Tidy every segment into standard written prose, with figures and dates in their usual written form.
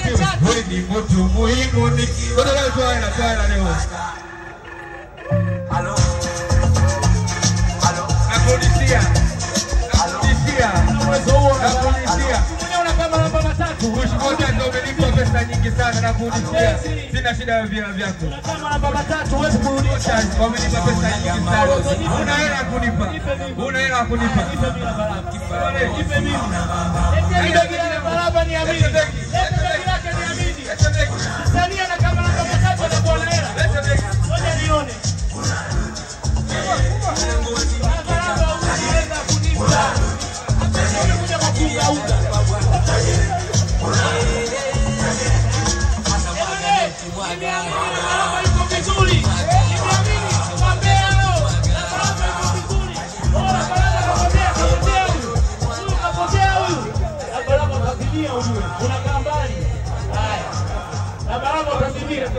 wewe ni mtu muhimu nikiwa toa leo. Halo. Nakulisia. Unaona kama namba matatu. Ngoja ndio umelipa pesa nyingi sana na kurudishia. Sina shida ya vyako. Kama namba matatu huwezi kurudisha. Wamenipa pesa nyingi sana. Una hela kunipa. Ipe mimi. Eti baraba ni amini. Eti yake ni amini. Tanzania na kama namba matatu anakuwa na hela. Ngoja nione.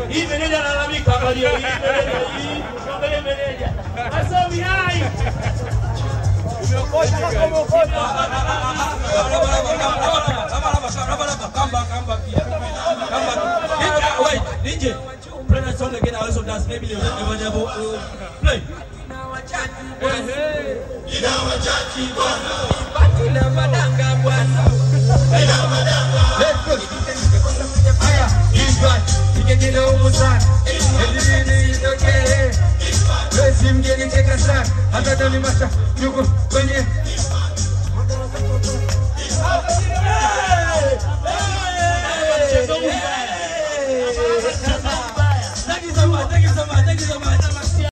Hii meneja analalamika angalia hii meneja. Asomi hai. Umeokota kama umeokota. Wait, DJ. Play that song again. I also dance. Maybe you never play. Inawachachi bwana. Batula madanga bwana. Let's go. Aya, this one. Tiketile umusana. Elini itoke. Wewe mgeni teka sana. Hata doli masha yuko kwenye